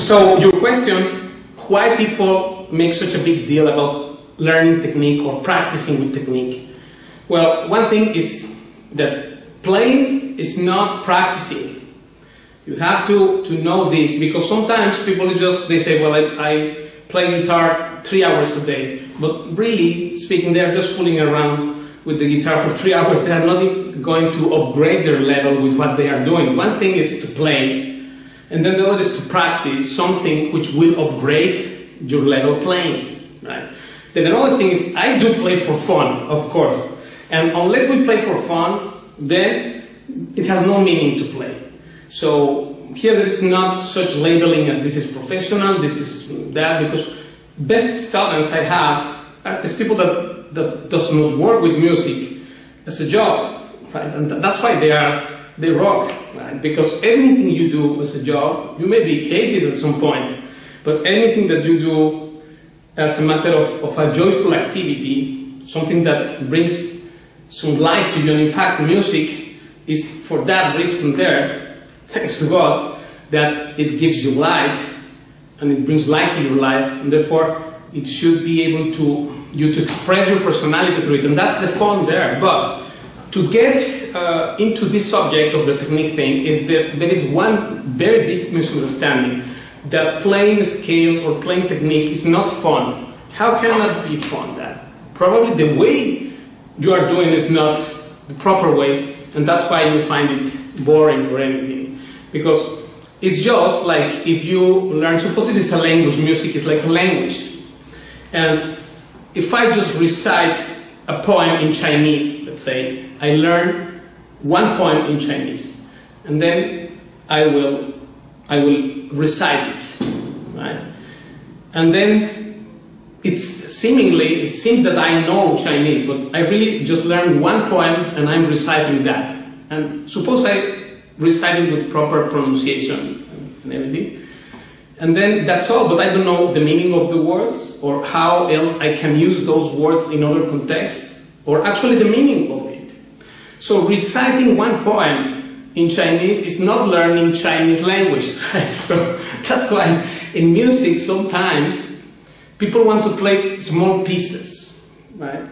So your question, why people make such a big deal about learning technique or practicing with technique? Well, one thing is that playing is not practicing. You have to know this, because sometimes people they say, well, I play guitar 3 hours a day, but really speaking, they are just fooling around with the guitar for 3 hours. They are not going to upgrade their level with what they are doing. One thing is to play, and then the other is to practice something which will upgrade your level playing, right? Then another thing is, I do play for fun, of course, and unless we play for fun, then it has no meaning to play. So here there is not such labeling as this is professional, this is that, because best students I have is people that does not work with music as a job, right? And that's why they rock, right? Because anything you do as a job, you may be hated at some point, but anything that you do as a matter of a joyful activity, something that brings some light to you, and in fact music is for that reason there, thanks to God, that it gives you light and it brings light to your life, and therefore it should be able to express your personality through it, and that's the fun there. But to get into this subject of the technique thing, is that there is one very big misunderstanding, that playing scales or playing technique is not fun. How can that be fun? That probably the way you are doing is not the proper way, and that's why you find it boring or anything. Because it's just like if you learn, suppose this is a language, music is like a language. And if I just recite a poem in Chinese, let's say, I learn one poem in Chinese, and then I will recite it, right? And then it seems that I know Chinese, but I really just learned one poem and I'm reciting that. And suppose I recite it with proper pronunciation and everything, and then that's all, but I don't know the meaning of the words, or how else I can use those words in other contexts, or actually the meaning of it. So reciting one poem in Chinese is not learning Chinese language, right? So that's why in music sometimes people want to play small pieces, right?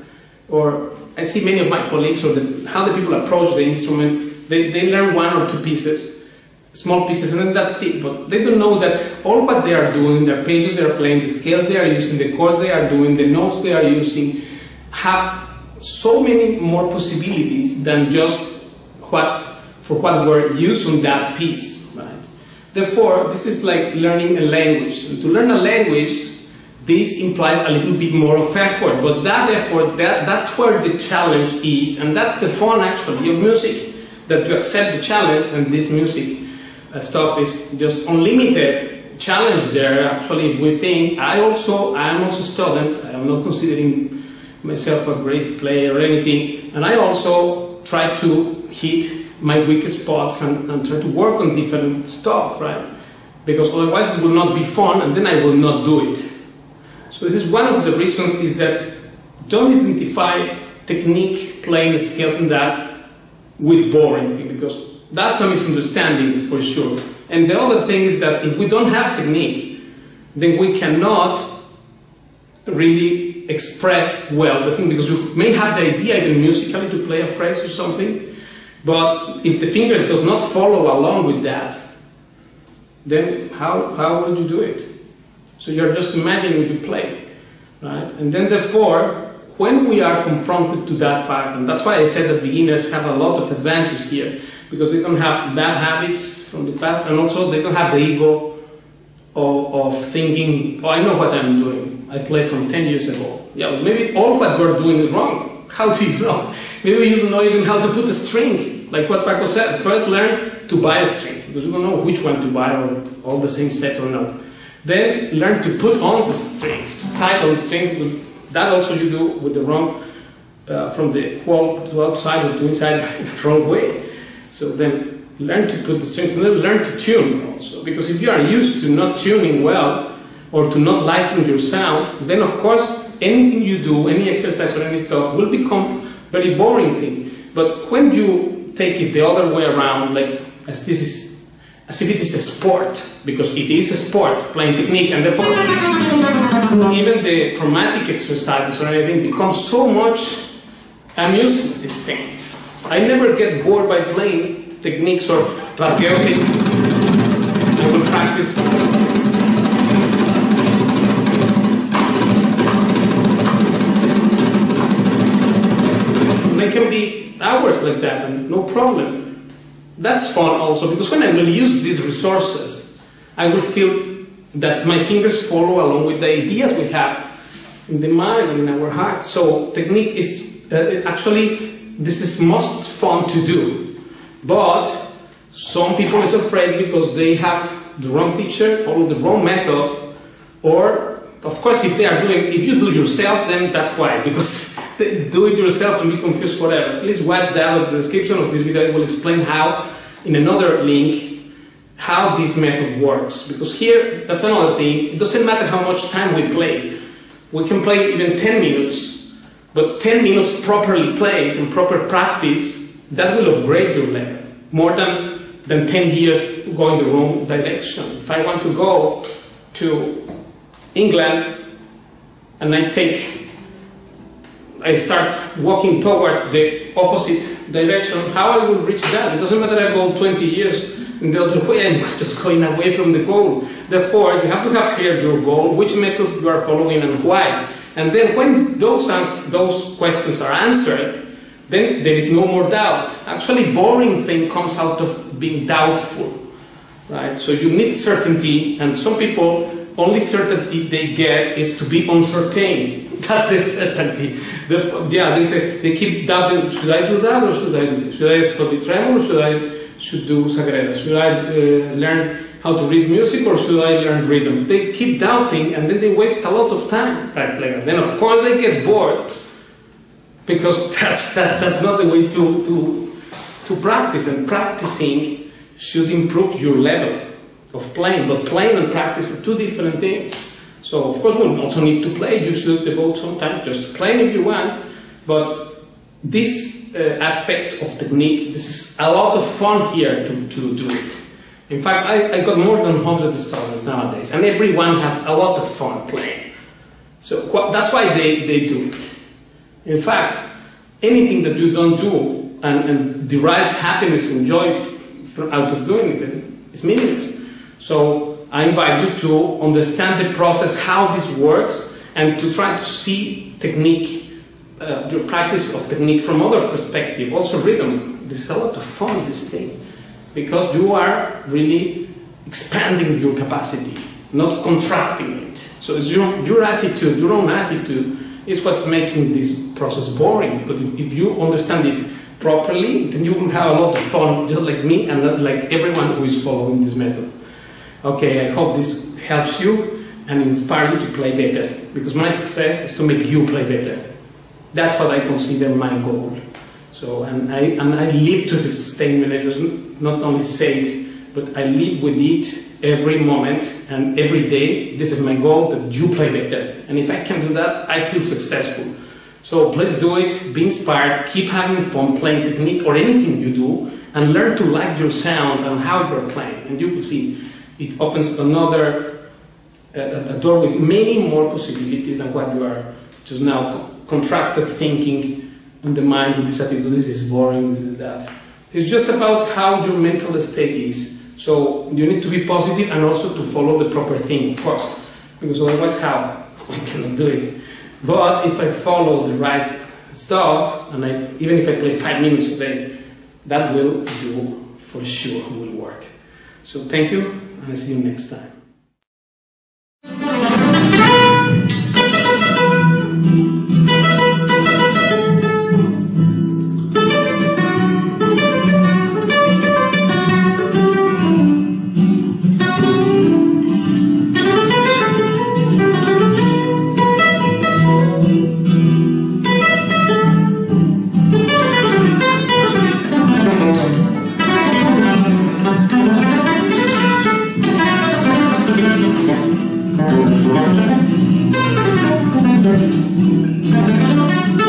Or I see many of my colleagues, or how the people approach the instrument, they learn one or two pieces, small pieces, and then that's it. But they don't know that all what they are doing, their pages they are playing, the scales they are using, the chords they are doing, the notes they are using, have so many more possibilities than just for what were used on that piece, right? Therefore, this is like learning a language. And to learn a language, this implies a little bit more of effort, but that effort, that's where the challenge is, and that's the fun actually of music, that you accept the challenge, and this music stuff is just unlimited challenge there. Actually, we think, I am also a student, I am not considering myself a great player or anything, and I also try to hit my weakest spots and try to work on different stuff, right? Because otherwise it will not be fun, and then I will not do it. So this is one of the reasons, is that don't identify technique, playing scales and that with boring thing, because that's a misunderstanding for sure. And the other thing is that if we don't have technique, then we cannot really express well the thing, because you may have the idea even musically to play a phrase or something, but if the fingers does not follow along with that, then how will you do it? So you're just imagining you play, right? And then therefore, when we are confronted to that fact, and that's why I said that beginners have a lot of advantage here, because they don't have bad habits from the past, and also they don't have the ego of thinking, oh, I know what I'm doing, I played from 10 years ago. Yeah, well, maybe all what you're doing is wrong. How do you know? Maybe you don't know even how to put a string, like what Paco said. First learn to buy a string, because you don't know which one to buy, or all the same set or not. Then learn to put on the strings, to tie on the strings. That also you do with the wrong, from the wall to outside or to inside, the wrong way. So then learn to put the strings, and then learn to tune also. Because if you are used to not tuning well, or to not liking your sound, then of course anything you do, any exercise or any stuff, will become very boring thing. But when you take it the other way around, like as this as if it is a sport, because it is a sport, playing technique, and therefore even the chromatic exercises or anything become so much amusing, this thing. I never get bored by playing techniques or rasgueo. I will practice. And I can be hours like that and no problem. That's fun also, because when I will use these resources, I will feel that my fingers follow along with the ideas we have in the mind and in our hearts. So technique is actually, this is most fun to do. But some people is afraid because they have the wrong teacher, follow the wrong method, or of course if you do yourself, then that's why, because do it yourself and be confused, whatever. Please watch the other description of this video. I will explain how, in another link, how this method works. Because here, that's another thing, it doesn't matter how much time we play. We can play even 10 minutes, but 10 minutes properly played and proper practice, that will upgrade your level. More than 10 years going the wrong direction. If I want to go to England and I start walking towards the opposite direction, how I will reach that? It doesn't matter I go 20 years in the other way, I'm just going away from the goal. Therefore, you have to have clear your goal, which method you are following and why. And then when those questions are answered, then there is no more doubt. Actually, boring thing comes out of being doubtful, right? So you need certainty, and some people, only certainty they get is to be uncertain. That's their certainty. They keep doubting, should I do that or should I do this? Should I study tremolo or should do sagrera? Should I learn how to read music or should I learn rhythm? They keep doubting and then they waste a lot of time. Then of course they get bored, because that's not the way to practice, and practicing should improve your level of playing, but playing and practice are two different things. So of course we also need to play. You should devote some time just to playing if you want, but this aspect of technique, this is a lot of fun here to do it. In fact, I got more than 100 students nowadays, and everyone has a lot of fun playing. So that's why they do it. In fact, anything that you don't do and derive happiness and joy out of doing it is meaningless. So I invite you to understand the process, how this works, and to try to see technique, the practice of technique from other perspective. Also rhythm. This is a lot of fun, this thing, because you are really expanding your capacity, not contracting it. So it's your attitude, your own attitude, is what's making this process boring. But if you understand it properly, then you will have a lot of fun, just like me and not like everyone who is following this method. Okay, I hope this helps you and inspires you to play better, because my success is to make you play better. That's what I consider my goal. So, and I live to this statement. I just not only say it, but I live with it every moment and every day. This is my goal, that you play better. And if I can do that, I feel successful. So please do it, be inspired, keep having fun playing technique or anything you do, and learn to like your sound and how you're playing. And you will see, it opens another a door with many more possibilities than what you are just now contracted thinking in the mind with this attitude, this is boring, this is that. It's just about how your mental state is. So you need to be positive and also to follow the proper thing, of course, because otherwise how? I cannot do it. But if I follow the right stuff, and even if I play 5 minutes a day, that will do for sure, will work. So thank you, and I'll see you next time. Thank you.